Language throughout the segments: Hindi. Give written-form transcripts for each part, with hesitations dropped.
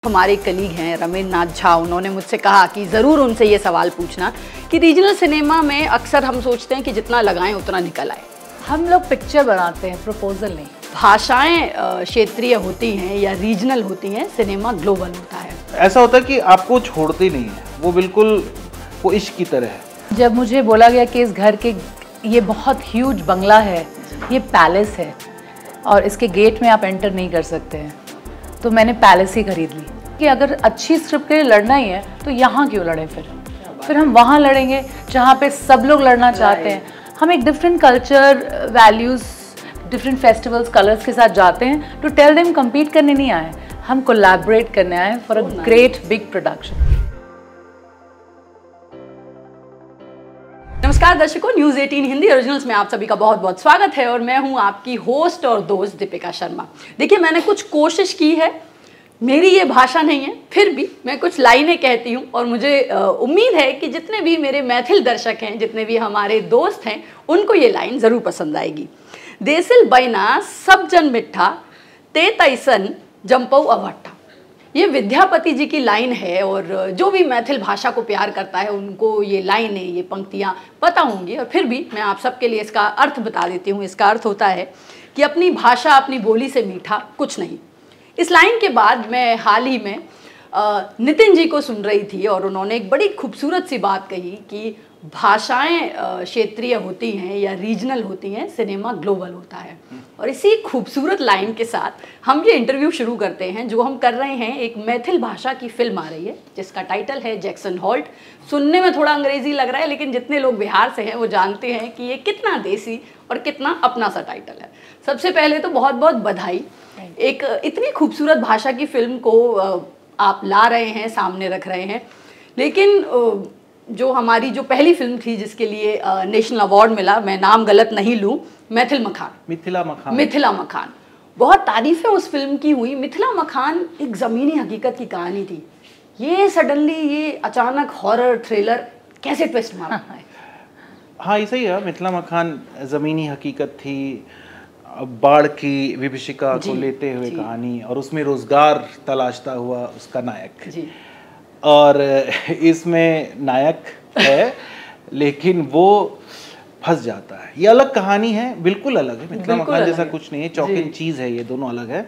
हमारे कलीग हैं रमेश झा, उन्होंने मुझसे कहा कि ज़रूर उनसे ये सवाल पूछना कि रीजनल सिनेमा में अक्सर हम सोचते हैं कि जितना लगाएं उतना निकल आए। हम लोग पिक्चर बनाते हैं, प्रपोजल नहीं। भाषाएं क्षेत्रीय होती हैं या रीजनल होती हैं, सिनेमा ग्लोबल होता है। ऐसा होता है कि आपको छोड़ते नहीं है, वो बिल्कुल वो इश्क की तरह है। जब मुझे बोला गया कि इस घर के ये बहुत ह्यूज बंगला है, ये पैलेस है और इसके गेट में आप एंटर नहीं कर सकते हैं, तो मैंने पैलेस ही खरीद ली कि अगर अच्छी स्क्रिप्ट के लिए लड़ना ही है तो यहाँ क्यों लड़ें, फिर हम वहाँ लड़ेंगे जहाँ पे सब लोग लड़ना चाहते हैं। हम एक different culture, values, different festivals, colours के साथ जाते हैं। टू टेल देम कम्पीट करने नहीं आए, हम कोलैबोरेट करने आए for a great big production. नमस्कार दर्शकों, न्यूज़ 18 हिंदी ओरिजिनल्स में आप सभी का बहुत बहुत स्वागत है और मैं हूं आपकी होस्ट और दोस्त दीपिका शर्मा। देखिए, मैंने कुछ कोशिश की है, मेरी ये भाषा नहीं है, फिर भी मैं कुछ लाइनें कहती हूँ और मुझे उम्मीद है कि जितने भी मेरे मैथिल दर्शक हैं, जितने भी हमारे दोस्त हैं, उनको ये लाइन ज़रूर पसंद आएगी। देसिल बैना सब जन मिठा ते तैसन जंपऊ अवट्ठा। ये विद्यापति जी की लाइन है और जो भी मैथिल भाषा को प्यार करता है उनको ये लाइनें, ये पंक्तियाँ पता होंगी। और फिर भी मैं आप सबके लिए इसका अर्थ बता देती हूँ। इसका अर्थ होता है कि अपनी भाषा, अपनी बोली से मीठा कुछ नहीं। इस लाइन के बाद मैं हाल ही में नितिन जी को सुन रही थी और उन्होंने एक बड़ी खूबसूरत सी बात कही कि भाषाएं क्षेत्रीय होती हैं या रीजनल होती हैं, सिनेमा ग्लोबल होता है। और इसी खूबसूरत लाइन के साथ हम ये इंटरव्यू शुरू करते हैं जो हम कर रहे हैं। एक मैथिल भाषा की फिल्म आ रही है जिसका टाइटल है जैक्सन हॉल्ट। सुनने में थोड़ा अंग्रेजी लग रहा है, लेकिन जितने लोग बिहार से हैं वो जानते हैं कि ये कितना देसी और कितना अपना सा टाइटल है। सबसे पहले तो बहुत बहुत बधाई, एक इतनी खूबसूरत भाषा की फिल्म को आप ला रहे हैं, सामने रख रहे हैं। लेकिन जो हमारी जो पहली फिल्म थी जिसके लिए नेशनल अवार्ड मिला, मैं नाम गलत नहीं लूँ, मिथिला मखान, बहुत तारीफें उस फिल्म की हुई। मिथिला मखान एक ज़मीनी हकीकत की कहानी थी, ये सडनली ये अचानक हॉरर थ्रिलर कैसे ट्विस्ट मारा? हाँ, ऐसा ही है। मिथिला मखान ज़मीनी हकीकत थी, बाढ़ की विभीषिका को लेते हुए कहानी, और उसमें रोजगार तलाशता हुआ उसका नायक जी। और इसमें नायक है लेकिन वो फंस जाता है। ये अलग कहानी है, बिल्कुल अलग है। मिथिला मखान जैसा कुछ नहीं है, चौकिन चीज़ है, ये दोनों अलग है।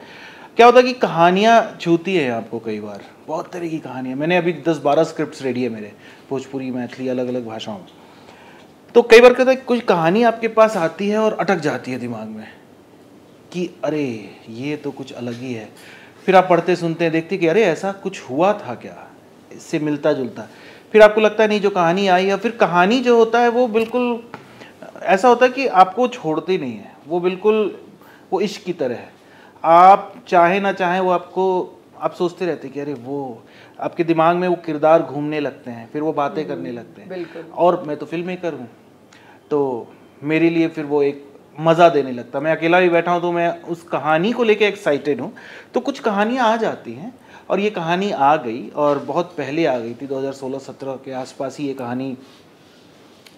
क्या होता है कि कहानियाँ छूती है आपको, कई बार बहुत तरह की कहानियाँ। मैंने अभी 10-12 स्क्रिप्ट्स रेडी है मेरे, भोजपुरी, मैथिली, अलग अलग भाषाओं में। तो कई बार कहता है कुछ कहानी आपके पास आती है और अटक जाती है दिमाग में कि अरे ये तो कुछ अलग ही है। फिर आप पढ़ते, सुनते, देखते कि अरे ऐसा कुछ हुआ था क्या, इससे मिलता जुलता। फिर आपको लगता है नहीं, जो कहानी आई है, फिर कहानी जो होता है वो बिल्कुल ऐसा होता है कि आपको छोड़ती नहीं है, वो बिल्कुल वो इश्क की तरह है। आप चाहे ना चाहे वो आपको, आप सोचते रहते कि अरे वो, आपके दिमाग में वो किरदार घूमने लगते हैं, फिर वो बातें करने लगते हैं। और मैं तो फिल्म मेकर हूँ, तो मेरे लिए फिर वो एक मज़ा देने लगता। मैं अकेला भी बैठा हूँ तो मैं उस कहानी को लेके एक्साइटेड हूँ। तो कुछ कहानियाँ आ जाती हैं और ये कहानी आ गई, और बहुत पहले आ गई थी, 2016-17 के आसपास ही ये कहानी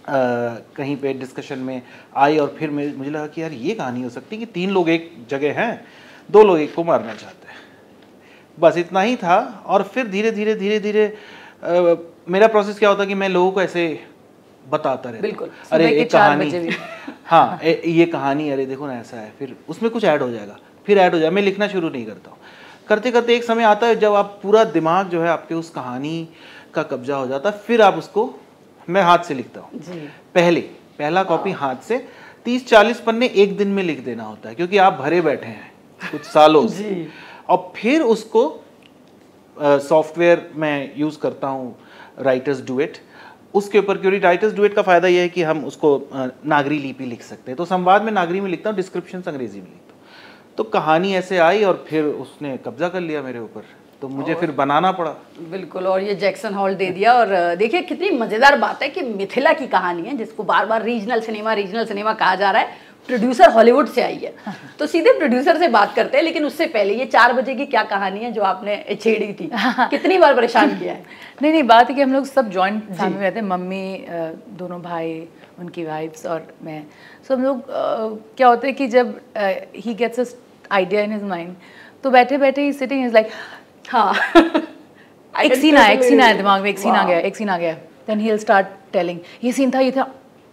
कहीं पे डिस्कशन में आई। और फिर मुझे लगा कि यार ये कहानी हो सकती है कि 3 लोग एक जगह हैं, 2 लोग एक को मारना चाहते हैं, बस इतना ही था। और फिर धीरे धीरे मेरा प्रोसेस क्या होता है कि मैं लोगों को ऐसे बताता रहता। बिल्कुल, अरे एक कहानी हाँ ये कहानी, अरे देखो ना ऐसा है, फिर उसमें कुछ ऐड हो जाएगा, फिर ऐड हो जाएगा। मैं लिखना शुरू नहीं करता हूँ। करते करते एक समय आता है जब आप पूरा दिमाग जो है आपके उस कहानी का कब्जा हो जाता है। फिर आप उसको, मैं हाथ से लिखता हूँ पहला कॉपी हाथ से, 30-40 पन्ने एक दिन में लिख देना होता है, क्योंकि आप भरे बैठे हैं कुछ सालों से। और फिर उसको सॉफ्टवेयर मैं यूज़ करता हूँ, राइटर्स डुएट, उसके ऊपर। क्योंकि राइटर्स डुएट का फ़ायदा यह है कि हम उसको नागरी लिपि लिख सकते हैं। तो संवाद में नागरी में लिखता हूँ, डिस्क्रिप्शन अंग्रेजी में लिखता हूँ। तो कहानी ऐसे आई और फिर उसने कब्जा कर लिया मेरे ऊपर, तो मुझे फिर बनाना पड़ा। बिल्कुल, और ये जैक्सन हॉल्ट दे दिया। और देखिए कितनी मज़ेदार बात है कि मिथिला की कहानी है, जिसको बार बार रीजनल सिनेमा कहा जा रहा है। प्रोड्यूसर हॉलीवुड से आई है, तो सीधे प्रोड्यूसर से बात करते हैं। लेकिन उससे पहले ये 4 बजे की क्या कहानी है जो आपने छेड़ी थी? कितनी बार परेशान किया है? नहीं, बात है कि हम लोग सब जॉइंट फैमिली में रहते हैं, मम्मी, दोनों भाई, उनकी वाइफ्स और मैं। सो हम लोग क्या होता है कि जब he gets a idea in his mind, तो बैठे बैठे ही सिटिंग इज लाइक हाँ एक सीन आया दिमाग में, एक सीन आ गया, then he will start telling ये सीन था, ये था,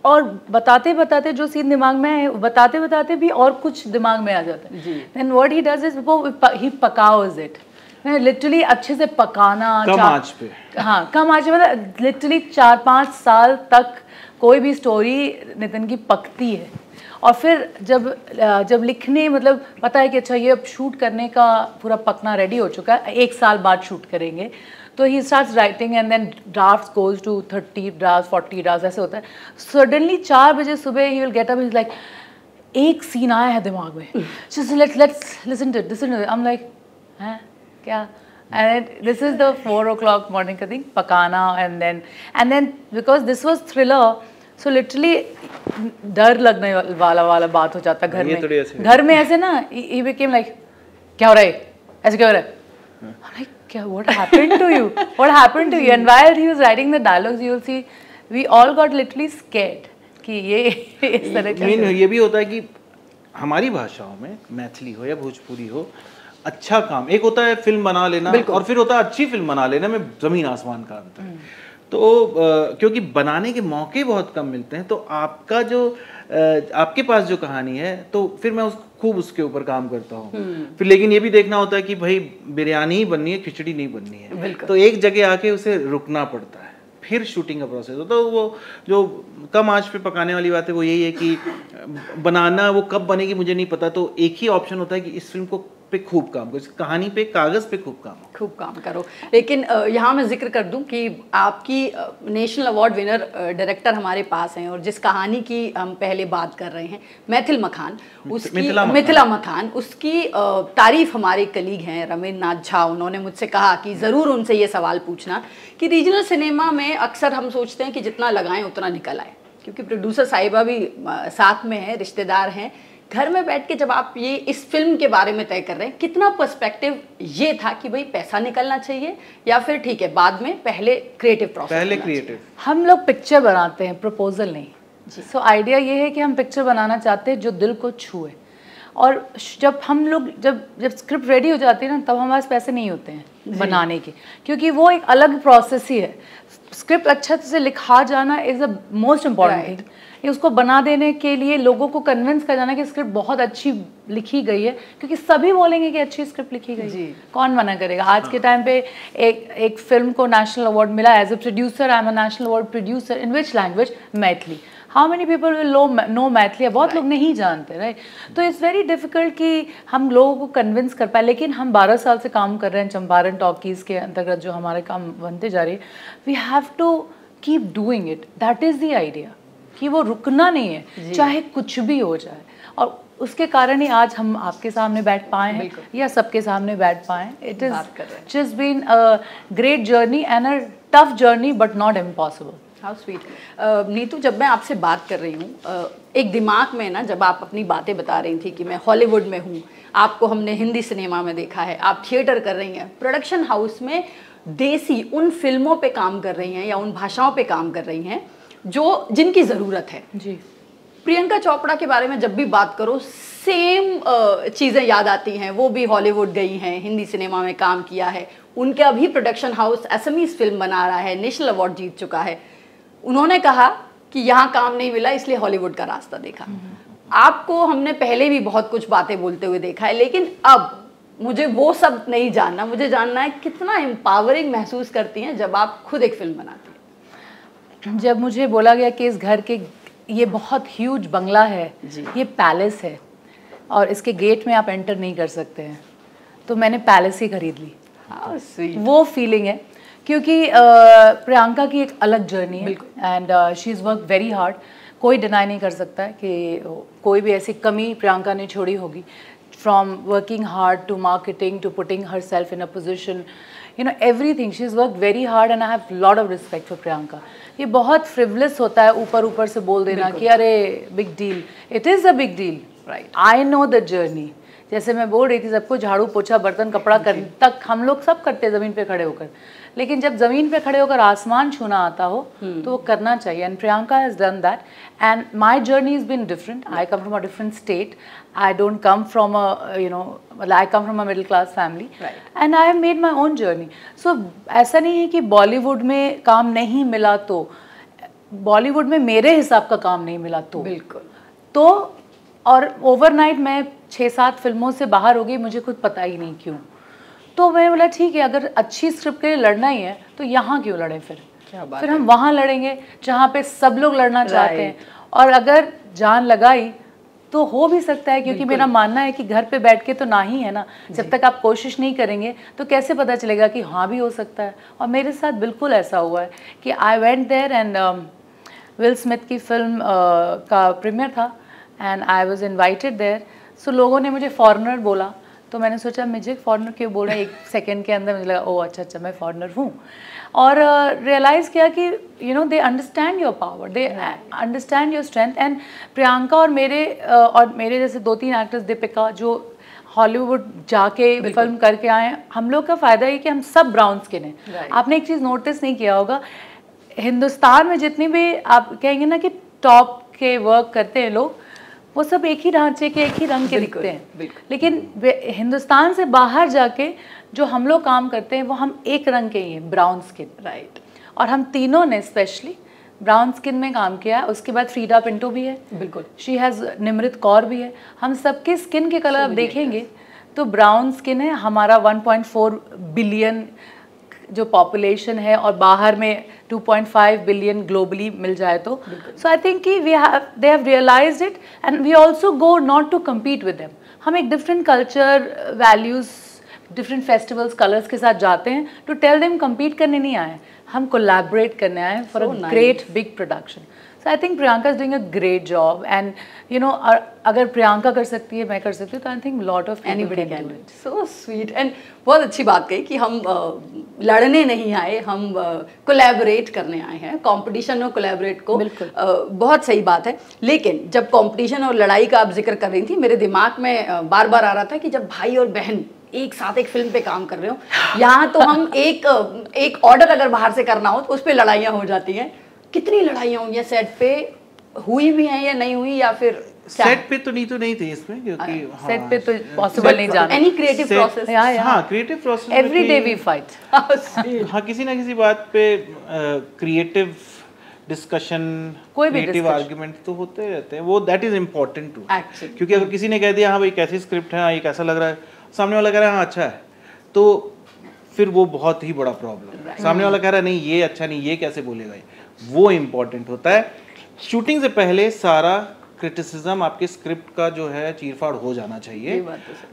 और बताते बताते जो सीन दिमाग में है, बताते बताते भी और कुछ दिमाग में आ जाता है। Then what he does is वो ही पकाओज इट, लिटरली अच्छे से पकाना, कम आंच पे, हाँ कम आंच पे, मतलब लिटरली 4-5 साल तक कोई भी स्टोरी नितिन की पकती है। और फिर जब लिखने, मतलब पता है कि अच्छा ये अब शूट करने का पूरा पकना रेडी हो चुका है, 1 साल बाद शूट करेंगे, तो he starts writing and then drafts goes to 30 draft 40 draft, ऐसे होता है। सडनली 4 बजे सुबह he will get up, is like एक सीन आया है दिमाग में, just let's listen to it, I am like हैं क्या, and this is the 4 o'clock morning का थिंग पकाना, and then because this was thriller, so literally डर लगने वाला बात हो जाता घर में ऐसे ना, he became like क्या हो रहा है, ऐसे क्या हो रहा है, I'm like क्या, what happened to you, and while he was writing the dialogues you will see we all got literally scared कि ये इस तरह का। ये भी होता है कि हमारी भाषाओं में, मैथिली हो या भोजपुरी हो, अच्छा काम एक होता है फिल्म बना लेना, और फिर होता है अच्छी फिल्म बना लेना में जमीन आसमान का अंतर है। तो क्योंकि बनाने के मौके बहुत कम मिलते हैं, तो आपका जो आपके पास जो कहानी है, तो फिर मैं खूब उसके ऊपर काम करता हूँ। फिर लेकिन ये भी देखना होता है कि भाई बिरयानी ही बननी है, खिचड़ी नहीं बननी है, तो एक जगह आके उसे रुकना पड़ता है, फिर शूटिंग का प्रोसेस होता है। तो वो जो कम आंच पे पकाने वाली बात है वो यही है कि बनाना वो कब बनेगी मुझे नहीं पता, तो एक ही ऑप्शन होता है कि इस फिल्म को पे खूब काम करो, कहानी पे, कागज पे खूब काम करो। लेकिन यहाँ मैं जिक्र कर दूं कि आपकी नेशनल अवार्ड विनर डायरेक्टर हमारे पास हैं, और जिस कहानी की हम पहले बात कर रहे हैं, मिथिला मखान, उसकी तारीफ हमारे कलीग हैं रमेश नाथ झा, उन्होंने मुझसे कहा कि ज़रूर उनसे ये सवाल पूछना कि रीजनल सिनेमा में अक्सर हम सोचते हैं कि जितना लगाएं उतना निकल आए, क्योंकि प्रोड्यूसर साहिबा भी साथ में है, रिश्तेदार हैं। घर में बैठ के जब आप ये इस फिल्म के बारे में तय कर रहे हैं, कितना पर्सपेक्टिव ये था कि भाई पैसा निकलना चाहिए, या फिर ठीक है बाद में पहले क्रिएटिव प्रोसेस? हम लोग पिक्चर बनाते हैं, प्रपोजल नहीं। सो आइडिया ये है कि हम पिक्चर बनाना चाहते हैं जो दिल को छुए, और जब हम लोग जब स्क्रिप्ट रेडी हो जाती है ना, तब हमारे पास पैसे नहीं होते हैं बनाने के, क्योंकि वो एक अलग प्रोसेस ही है। स्क्रिप्ट अच्छा से लिखा जाना is the most important thing. उसको बना देने के लिए लोगों को कन्विंस कर जाना कि स्क्रिप्ट बहुत अच्छी लिखी गई है, क्योंकि सभी बोलेंगे कि अच्छी स्क्रिप्ट लिखी गई, कौन मना करेगा। आज के टाइम पे एक फिल्म को नेशनल अवार्ड मिला as a producer, I am a national award producer in which language, Maithili. How many people will know Maithili? बहुत लोग नहीं जानते, राइट? तो इट्स वेरी डिफिकल्ट कि हम लोगों को कन्विंस कर पाए, लेकिन हम 12 साल से काम कर रहे हैं चंपारण टॉकीज़ के अंतर्गत, जो हमारे काम बनते जा रही है। We have to keep doing it, that is the idea, कि वो रुकना नहीं है, चाहे कुछ भी हो जाए। और उसके कारण ही आज हम आपके सामने बैठ पाए हैं, या सबके सामने बैठ पाए। It is just been a great journey and a tough journey, but not impossible. How sweet. Neetu, जब मैं आपसे बात कर रही हूँ, एक दिमाग में ना, जब आप अपनी बातें बता रही थी कि मैं हॉलीवुड में हूँ, आपको हमने हिंदी सिनेमा में देखा है, आप थिएटर कर रही हैं, प्रोडक्शन हाउस में देसी उन फिल्मों पे काम कर रही हैं या उन भाषाओं पे काम कर रही हैं जिनकी ज़रूरत है। जी। प्रियंका चोपड़ा के बारे में जब भी बात करो, सेम चीज़ें याद आती हैं। वो भी हॉलीवुड गई हैं, हिंदी सिनेमा में काम किया है, उनका भी प्रोडक्शन हाउस असमीज फिल्म बना रहा है, नेशनल अवार्ड जीत चुका है। उन्होंने कहा कि यहाँ काम नहीं मिला, इसलिए हॉलीवुड का रास्ता देखा। आपको हमने पहले भी बहुत कुछ बातें बोलते हुए देखा है, लेकिन अब मुझे वो सब नहीं जानना, मुझे जानना है कितना एम्पावरिंग महसूस करती हैं जब आप खुद एक फिल्म बनाती हैं। जब मुझे बोला गया कि इस घर के, ये बहुत ह्यूज बंगला है, ये पैलेस है, और इसके गेट में आप एंटर नहीं कर सकते हैं, तो मैंने पैलेस ही खरीद ली। वो फीलिंग है, क्योंकि प्रियंका की एक अलग जर्नी है, and she is work very hard. कोई डिनाई नहीं कर सकता है कि कोई भी ऐसी कमी प्रियंका ने छोड़ी होगी। From working hard to marketing to putting her self in a position, you know, everything. She is work very hard and I have lot of respect for Priyanka. ये बहुत फ्रिवलेस होता है ऊपर से बोल देना कि अरे big deal. It is a big deal, right? I know the journey जैसे मैं बोल रही थी सबको झाड़ू पोछा बर्तन कपड़ा कर तक हम लोग सब करते हैं ज़मीन पे खड़े होकर, लेकिन जब ज़मीन पे खड़े होकर आसमान छूना आता हो तो वो करना चाहिए। And Priyanka has done that and my journey is been different. I come from a different state, I don't come from I come from a middle class family and I have made my own journey. So ऐसा नहीं है कि बॉलीवुड में काम नहीं मिला तो, बॉलीवुड में मेरे हिसाब का काम नहीं मिला तो बिल्कुल तो, और ओवरनाइट मैं 6-7 फिल्मों से बाहर हो गई, मुझे खुद पता ही नहीं क्यों। तो मैं बोला ठीक है, अगर अच्छी स्क्रिप्ट के लिए लड़ना ही है तो यहाँ क्यों लड़ें फिर हम वहाँ लड़ेंगे जहाँ पे सब लोग लड़ना चाहते हैं। और अगर जान लगाई तो हो भी सकता है, क्योंकि मेरा मानना है कि घर पे बैठ के तो ना ही है ना, जब तक आप कोशिश नहीं करेंगे तो कैसे पता चलेगा कि हाँ भी हो सकता है। और मेरे साथ बिल्कुल ऐसा हुआ है कि I went there and Will Smith की फिल्म का प्रीमियर था and I was invited there. So लोगों ने मुझे फॉरेनर बोला, तो मैंने सोचा मुझे फॉरेनर क्यों बोल रहे हैं, 1 सेकेंड के अंदर मुझे लगा ओ अच्छा मैं फॉरेनर हूँ। और रियलाइज़ किया कि they understand your power, they understand your strength. And Priyanka और मेरे जैसे 2-3 एक्टर्स, दीपिका जो हॉलीवुड जाके फिल्म करके आए हैं, हम लोग का फ़ायदा है कि हम सब ब्राउन स्किन हैं। आपने एक चीज़ नोटिस नहीं किया होगा, हिंदुस्तान में जितनी भी आप कहेंगे ना कि टॉप के वर्क करते हैं लोग, वो सब एक ही ढांचे के, एक ही रंग के दिखते हैं। लेकिन हिंदुस्तान से बाहर जाके जो हम लोग काम करते हैं वो हम एक रंग के ही हैं, ब्राउन स्किन। राइट। और हम तीनों ने स्पेशली ब्राउन स्किन में काम किया है। उसके बाद फ्रीडा पिंटो भी है, बिल्कुल, शी हैज़, निमृत कौर भी है। हम सबके स्किन के कलर आप देखेंगे तो ब्राउन स्किन है। हमारा 1.4 बिलियन जो पॉपुलेशन है और बाहर में 2.5 बिलियन ग्लोबली मिल जाए तो, सो आई थिंक कि they have realised it and we also go not to compete with them. हम एक different culture, values, different festivals, colours के साथ जाते हैं टू टेल देम कम्पीट करने नहीं आए, हम कोलैबोरेट करने आए for a great big production. So I think Priyanka is doing a great job and अगर प्रियंका कर सकती है, मैं कर सकती हूँ, तो I think lot of anybody can do it. So sweet. And बहुत अच्छी बात कही कि हम लड़ने नहीं आए, हम कोलैबोरेट करने आए हैं। कंपटीशन और कोलैबोरेट को बहुत सही बात है। लेकिन जब कंपटीशन और लड़ाई का आप जिक्र कर रही थी, मेरे दिमाग में बार बार आ रहा था कि जब भाई और बहन एक साथ एक फिल्म पे काम कर रहे हो, यहाँ तो हम एक ऑर्डर अगर बाहर से करना हो तो उस पर लड़ाइयाँ हो जाती हैं। कितनी लड़ाइयाँ हुई हैं सेट पे, हुई भी हैं या नहीं हुई, या फिर सेट पे तो नहीं थी इसमें, क्योंकि सेट पे तो पॉसिबल नहीं जाना। Any creative process? हाँ, creative process every day we fight. हाँ, किसी ना किसी बात पे क्रिएटिव डिस्कशन, क्रिएटिव आर्गुमेंट तो होते रहते हैं। वो दैट इज इम्पोर्टेंट टू, क्योंकि अगर किसी ने कह दिया हाँ भाई कैसी स्क्रिप्ट है, ये कैसा लग रहा है, सामने वाला कह रहा है हाँ अच्छा है, तो फिर वो बहुत ही बड़ा प्रॉब्लम है। सामने वाला कह रहा है नहीं ये अच्छा नहीं, ये कैसे बोलेगा, वो इम्पोर्टेंट होता है। शूटिंग से पहले सारा क्रिटिसिज्म आपके स्क्रिप्ट का जो है चीरफाड़ हो जाना चाहिए,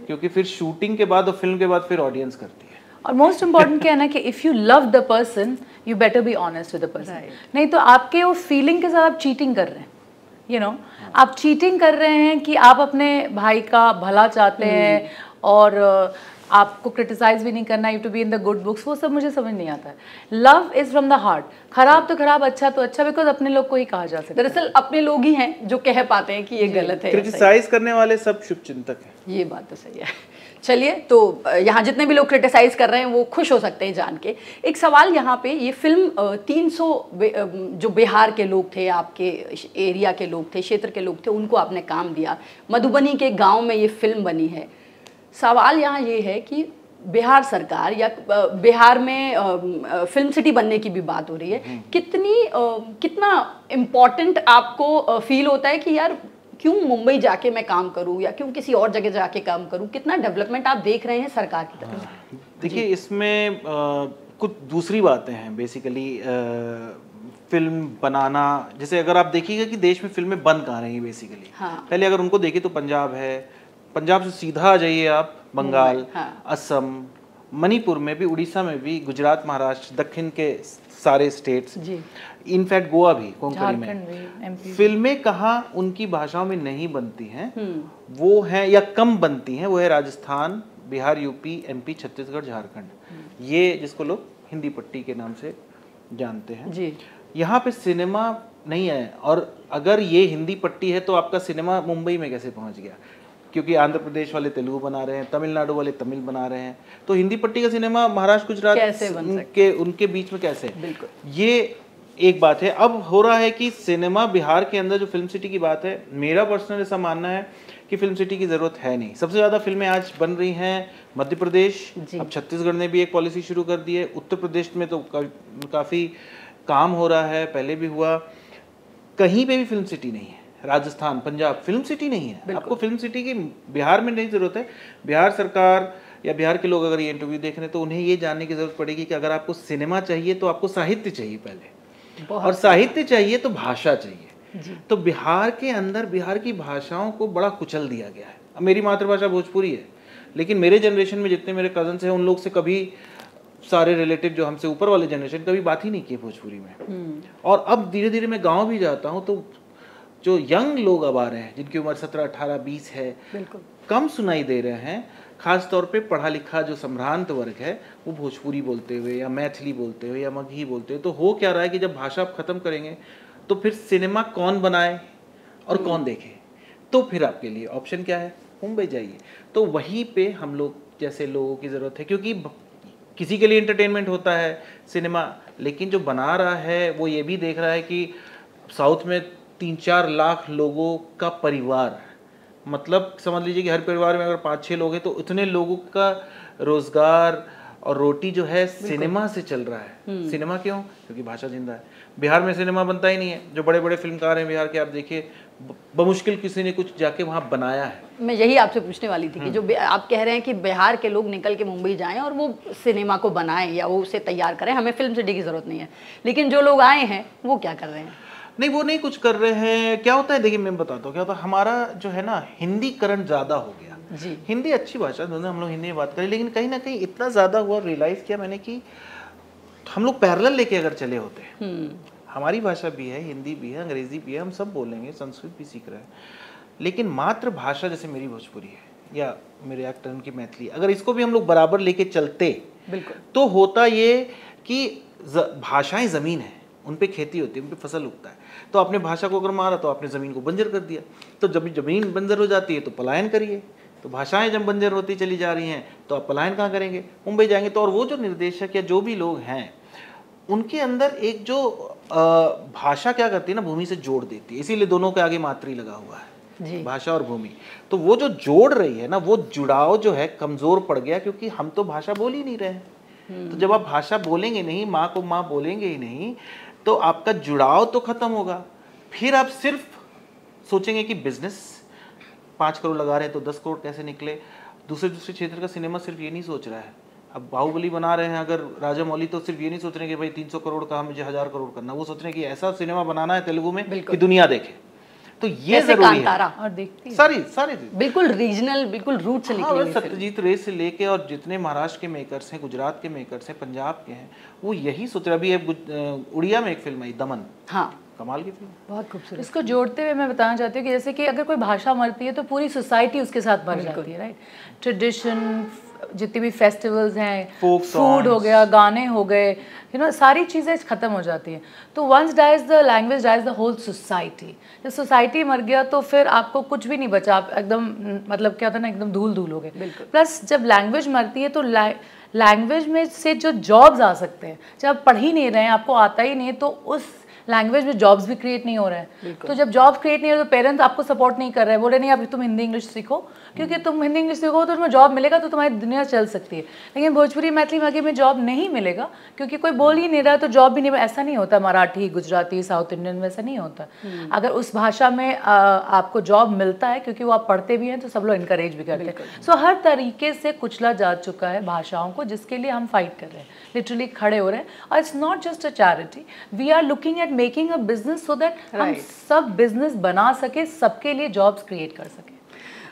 क्योंकि फिर शूटिंग के बाद और फिल्म के बाद फिर ऑडियंस करती है। और मोस्ट इम्पॉर्टेंट क्या है ना कि if you love the person you better be honest with the person. नहीं तो आपके वो फीलिंग के साथ आप चीटिंग कर रहे हैं, आप चीटिंग कर रहे हैं कि आप अपने भाई का भला चाहते हैं और आपको क्रिटिसाइज भी नहीं करना, you to be in the good books, वो सब मुझे समझ नहीं आता है। Love is from the heart, खराब तो खराब, अच्छा तो अच्छा, बिकॉज अपने लोग को ही कहा जा सकता है। दरअसल अपने लोग ही हैं जो कह पाते हैं कि ये गलत है। क्रिटिसाइज करने वाले सब शुभचिंतक हैं। ये बात तो सही है। चलिए, तो यहाँ जितने भी लोग क्रिटिसाइज कर रहे हैं वो खुश हो सकते हैं जान के। एक सवाल यहाँ पे, ये फिल्म 300 जो बिहार के लोग थे, आपके एरिया के लोग थे, क्षेत्र के लोग थे, उनको आपने काम दिया। मधुबनी के गाँव में ये फिल्म बनी है। सवाल यहाँ ये है कि बिहार सरकार या बिहार में फिल्म सिटी बनने की भी बात हो रही है, कितना इम्पोर्टेंट आपको फील होता है कि यार क्यों मुंबई जाके मैं काम करूं या क्यों किसी और जगह जाके काम करूं? कितना डेवलपमेंट आप देख रहे हैं सरकार की तरफ से? देखिए, इसमें कुछ दूसरी बातें हैं। बेसिकली फिल्म बनाना, जैसे अगर आप देखिएगा कि देश में फिल्में बन कहाँ रही हैं बेसिकली। पहले अगर उनको देखें तो पंजाब है, पंजाब से सीधा आ जाइए आप बंगाल, असम, मणिपुर में भी, उड़ीसा में भी, गुजरात, महाराष्ट्र, दक्षिण के सारे स्टेट्स, इनफैक्ट गोवा भी, कोंकणी में फिल्में कहाँ उनकी भाषाओं में नहीं बनती हैं, वो हैं या कम बनती हैं, वो है राजस्थान, बिहार, यूपी, एमपी, छत्तीसगढ़, झारखंड, ये जिसको लोग हिंदी पट्टी के नाम से जानते हैं। यहाँ पे सिनेमा नहीं है, और अगर ये हिंदी पट्टी है तो आपका सिनेमा मुंबई में कैसे पहुँच गया? क्योंकि आंध्र प्रदेश वाले तेलुगु बना रहे हैं, तमिलनाडु वाले तमिल बना रहे हैं, तो हिंदी पट्टी का सिनेमा महाराष्ट्र गुजरात के उनके बीच में कैसे? बिल्कुल, ये एक बात है। अब हो रहा है कि सिनेमा बिहार के अंदर जो फिल्म सिटी की बात है, मेरा पर्सनल ऐसा मानना है कि फिल्म सिटी की ज़रूरत है नहीं। सबसे ज़्यादा फिल्में आज बन रही हैं मध्य प्रदेश, अब छत्तीसगढ़ ने भी एक पॉलिसी शुरू कर दी है, उत्तर प्रदेश में तो काफ़ी काम हो रहा है, पहले भी हुआ। कहीं पे भी फिल्म सिटी नहीं है, राजस्थान, पंजाब फिल्म सिटी नहीं है। आपको फिल्म सिटी की बिहार में नहीं ज़रूरत है। बिहार सरकार या बिहार के लोग अगर ये इंटरव्यू देख रहे हैं तो उन्हें ये जानने की ज़रूरत पड़ेगी कि अगर आपको सिनेमा चाहिए तो आपको साहित्य चाहिए पहले, और साहित्य चाहिए तो भाषा चाहिए। तो बिहार के अंदर बिहार की भाषाओं को बड़ा कुचल दिया गया है। अब मेरी मातृभाषा भोजपुरी है, लेकिन मेरे जनरेशन में जितने मेरे कजन्स हैं उन लोग से कभी सारे रिलेटिव जो हमसे ऊपर वाले जनरेशन कभी बात ही नहीं की भोजपुरी में। और अब धीरे धीरे मैं गाँव भी जाता हूँ तो जो यंग लोग अब आ रहे हैं जिनकी उम्र 17, 18, 20 है, कम सुनाई दे रहे हैं। खास तौर पे पढ़ा लिखा जो सम्भ्रांत वर्ग है वो भोजपुरी बोलते हुए या मैथिली बोलते हुए या मगही बोलते हुए। तो हो क्या रहा है कि जब भाषा आप ख़त्म करेंगे तो फिर सिनेमा कौन बनाए और कौन देखे? तो फिर आपके लिए ऑप्शन क्या है? मुंबई जाइए। तो वहीं पे हम लोग जैसे लोगों की ज़रूरत है, क्योंकि किसी के लिए एंटरटेनमेंट होता है सिनेमा, लेकिन जो बना रहा है वो ये भी देख रहा है कि साउथ में 3-4 लाख लोगों का परिवार, मतलब समझ लीजिए कि हर परिवार में अगर 5-6 लोग हैं तो इतने लोगों का रोजगार और रोटी जो है सिनेमा से चल रहा है। सिनेमा क्यों? क्योंकि भाषा जिंदा है। बिहार में सिनेमा बनता ही नहीं है। जो बड़े बड़े फिल्मकार हैं बिहार के, आप देखिए बमुश्किल किसी ने कुछ जाके वहाँ बनाया है। मैं यही आपसे पूछने वाली थी कि जो आप कह रहे हैं कि बिहार के लोग निकल के मुंबई जाएं और वो सिनेमा को बनाएं या वो उसे तैयार करें, हमें फिल्म सिटी की ज़रूरत नहीं है, लेकिन जो लोग आए हैं वो क्या कर रहे हैं? नहीं, वो नहीं कुछ कर रहे हैं। क्या होता है, देखिए मैं बताता हूँ क्या होता है। हमारा जो है ना हिंदीकरण ज़्यादा हो गया जी। हिंदी अच्छी भाषा, दोनों हम लोग हिंदी में बात करें, लेकिन कहीं ना कहीं इतना ज़्यादा हुआ, रियलाइज़ किया मैंने कि हम लोग पैरेलल लेके अगर चले होते, हमारी भाषा भी है, हिंदी भी है, अंग्रेज़ी भी है, हम सब बोलेंगे, संस्कृत भी सीख रहे हैं, लेकिन मातृभाषा जैसे मेरी भोजपुरी है या मेरे एक्टर उनकी मैथिली, अगर इसको भी हम लोग बराबर लेके चलते तो होता ये कि भाषाएं ज़मीन है, उन पे खेती होती है, उन पे फसल उगता है। तो आपने भाषा को अगर मारा तो आपने ज़मीन को बंजर कर दिया। तो जब ज़मीन बंजर हो जाती है तो पलायन करिए। तो भाषाएं जब बंजर होती चली जा रही हैं तो आप पलायन कहाँ करेंगे? मुंबई जाएंगे। तो और वो जो निर्देशक या जो भी लोग हैं उनके अंदर एक जो भाषा क्या करती है ना, भूमि से जोड़ देती है। इसीलिए दोनों के आगे मातृ लगा हुआ है जी। भाषा और भूमि। तो वो जो जोड़ रही है ना, वो जुड़ाव जो है कमज़ोर पड़ गया, क्योंकि हम तो भाषा बोल ही नहीं रहे हैं। तो जब आप भाषा बोलेंगे नहीं, माँ को माँ बोलेंगे ही नहीं, तो आपका जुड़ाव तो खत्म होगा। फिर आप सिर्फ सोचेंगे कि बिजनेस 5 करोड़ लगा रहे हैं तो 10 करोड़ कैसे निकले। दूसरे क्षेत्र का सिनेमा सिर्फ ये नहीं सोच रहा है। अब बाहुबली बना रहे हैं अगर राजा मौली, तो सिर्फ ये नहीं सोच रहे कि भाई 300 करोड़ का मुझे 1000 करोड़ करना, वो सोच रहे हैं कि ऐसा सिनेमा बनाना है तेलुगु में कि दुनिया देखे। तो ये जरूरी है। और देखती है सारी बिल्कुल रीजनल, बिल्कुल रूट से निकली हुई। सत्यजीत रे से लेके और जितने महाराष्ट्र के मेकर्स हैं, गुजरात के मेकर्स हैं, पंजाब के हैं, वो यही सोच रहे। अभी उड़िया में एक फिल्म आई दमन, हाँ कमाल की फिल्म, बहुत खूबसूरत। इसको जोड़ते हुए मैं बताना चाहती हूँ कि जैसे कि अगर कोई भाषा मरती है तो पूरी सोसाइटी उसके साथ मर जाती है, राइट। ट्रेडिशन, जितने भी फेस्टिवल्स हैं, फूड हो गया, गाने हो गए, सारी चीज़ें ख़त्म हो जाती हैं। तो once dies the language dies the whole society. जब सोसाइटी मर गया तो फिर आपको कुछ भी नहीं बचा, आप एकदम मतलब क्या होता है ना, एकदम धूल धूल हो गए। प्लस जब लैंग्वेज मरती है तो लैंग्वेज में से जो जॉब्स आ सकते हैं, जब आप पढ़ ही नहीं रहे हैं, आपको आता ही नहीं है, तो उस लैंग्वेज में जॉब्स भी क्रिएट नहीं हो रहे हैं। तो जब जॉब क्रिएट नहीं हो रहे तो पेरेंट्स आपको सपोर्ट नहीं कर रहे हैं, बोल रहे नहीं अब तुम हिंदी इंग्लिश सीखो, क्योंकि तुम हिंदी इंग्लिश सीखो तो तुम्हें जॉब मिलेगा, तो तुम्हारी दुनिया चल सकती है। लेकिन भोजपुरी मैथिली मगही में जॉब नहीं मिलेगा, क्योंकि कोई बोल ही नहीं रहा तो जॉब भी नहीं। ऐसा नहीं होता मराठी, गुजराती, साउथ इंडियन में ऐसा नहीं होता। अगर उस भाषा में आपको जॉब मिलता है, क्योंकि वो आप पढ़ते भी हैं तो सब लोग इनकरेज भी करते हैं। सो हर तरीके से कुचला जा चुका है भाषाओं को, जिसके लिए हम फाइट कर रहे हैं, लिटरली खड़े हो रहे हैं। और it's not just a charity, we are looking at making a business so that हम सब बिजनेस बना सके, सबके लिए जॉब्स क्रिएट कर सके।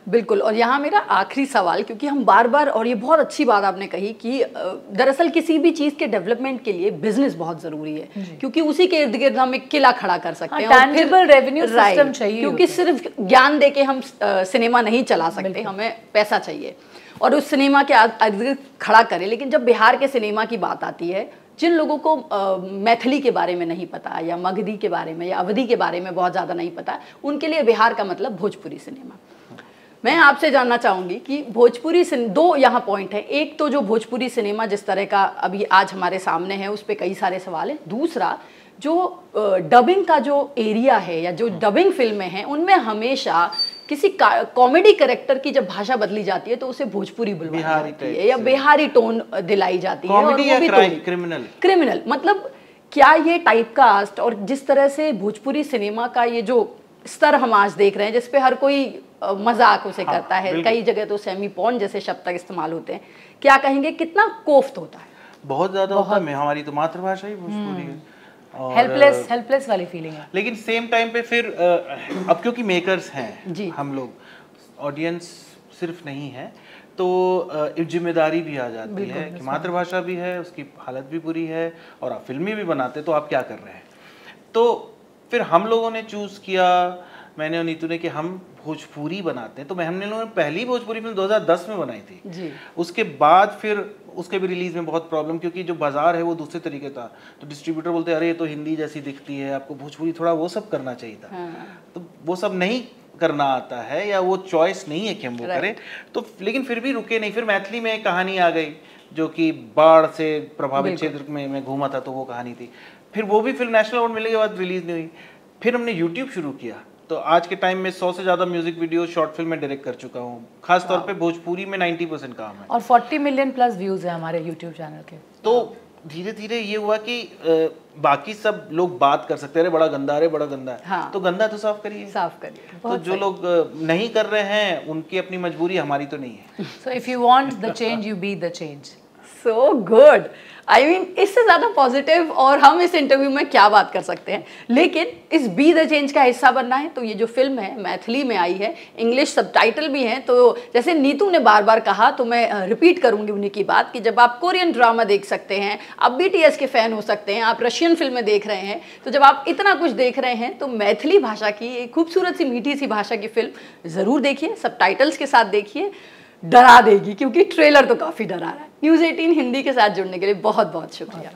बिल्कुल। और यहाँ मेरा आखिरी सवाल, क्योंकि हम बार बार, और ये बहुत अच्छी बात आपने कही कि दरअसल किसी भी चीज़ के डेवलपमेंट के लिए बिजनेस बहुत ज़रूरी है, क्योंकि उसी के इर्द गिर्द हम एक किला खड़ा कर सकते हैं। टैंजिबल रेवेन्यू सिस्टम चाहिए, क्योंकि सिर्फ ज्ञान दे के हम सिनेमा नहीं चला सकते, हमें पैसा चाहिए और उस सिनेमा के इर्द खड़ा करें। लेकिन जब बिहार के सिनेमा की बात आती है, जिन लोगों को मैथिली के बारे में नहीं पता या मगधी के बारे में या अवधी के बारे में बहुत ज़्यादा नहीं पता, उनके लिए बिहार का मतलब भोजपुरी सिनेमा। मैं आपसे जानना चाहूंगी कि भोजपुरी दो यहाँ पॉइंट है। एक तो जो भोजपुरी सिनेमा जिस तरह का अभी आज हमारे सामने है उस पर कई सारे सवाल हैं। दूसरा जो डबिंग का जो एरिया है या जो डबिंग फिल्में हैं उनमें हमेशा किसी कॉमेडी कैरेक्टर की जब भाषा बदली जाती है तो उसे भोजपुरी बुलवाई जाती है या बिहारी टोन दिलाई जाती है, और वो भी क्रिमिनल। मतलब क्या ये टाइपकास्ट और जिस तरह से भोजपुरी सिनेमा का ये जो स्तर हम आज देख रहे हैं जिसपे हर कोई मजाक उसे करता है, कई जगह तो सेमी पॉर्न जैसे शब्द तक इस्तेमाल होते हैं, क्या कहेंगे कितना कोफ्त होता है? बहुत ज्यादा होता है। हमारी तो मातृभाषा ही भोजपुरी है और हेल्पलेस वाली फीलिंग है। लेकिन सेम टाइम पे फिर अब क्योंकि मेकर्स हैं हम लोग, ऑडियंस सिर्फ नहीं है, तो एक जिम्मेदारी भी आ जाती है कि मातृभाषा भी है, उसकी हालत भी बुरी है और आप फिल्में भी बनाते तो आप क्या कर रहे हैं। तो फिर हम लोगों ने चूज किया, मैंने और नीतू ने, कि हम भोजपुरी बनाते हैं। तो हमने लोगों ने पहली भोजपुरी फिल्म 2010 में बनाई थी जी। उसके बाद फिर उसके भी रिलीज में बहुत प्रॉब्लम, क्योंकि जो बाजार है वो दूसरे तरीके था, तो डिस्ट्रीब्यूटर बोलते अरे ये तो हिंदी जैसी दिखती है, आपको भोजपुरी थोड़ा वो सब करना चाहिए था। तो वो सब नहीं करना आता है या वो चॉइस नहीं है कि हम वो करें, तो लेकिन फिर भी रुके नहीं। फिर मैथिली में एक कहानी आ गई जो कि बाढ़ से प्रभावित क्षेत्र में मैं घूमा था, तो वो कहानी थी। फिर वो भी फिल्म नेशनल अवार्ड मिलने के बाद रिलीज नहीं हुई। फिर हमने यूट्यूब शुरू किया, तो आज के टाइम में 100 से ज़्यादा म्यूजिक वीडियो शॉर्ट फिल्म में डायरेक्ट कर चुका हूँ, खास तौर पे भोजपुरी में 90% काम है और 40 मिलियन प्लस व्यूज है हमारे यूट्यूब चैनल के। तो धीरे धीरे ये हुआ कि बाकी सब लोग बात कर सकते हैं, अरे बड़ा गंदा, अरे बड़ा गंदा है, हाँ। तो गंदा तो साफ करिए। तो जो लोग नहीं कर रहे हैं उनकी अपनी मजबूरी, हमारी तो नहीं है। So if you want the change you be the change. So good. I mean इससे ज़्यादा पॉजिटिव और हम इस इंटरव्यू में क्या बात कर सकते हैं। लेकिन इस बी द चेंज का हिस्सा बनना है तो ये जो फिल्म है मैथिली में आई है, इंग्लिश सबटाइटल भी हैं, तो जैसे नीतू ने बार बार कहा तो मैं रिपीट करूंगी उन्हीं की बात कि जब आप कोरियन ड्रामा देख सकते हैं, आप BTS के फ़ैन हो सकते हैं, आप रशियन फिल्में देख रहे हैं, तो जब आप इतना कुछ देख रहे हैं तो मैथिली भाषा की एक खूबसूरत सी मीठी सी भाषा की फिल्म ज़रूर देखिए, सबटाइटल्स के साथ देखिए, डरा देगी क्योंकि ट्रेलर तो काफ़ी डरा रहा है। न्यूज़ 18 हिंदी के साथ जुड़ने के लिए बहुत बहुत शुक्रिया।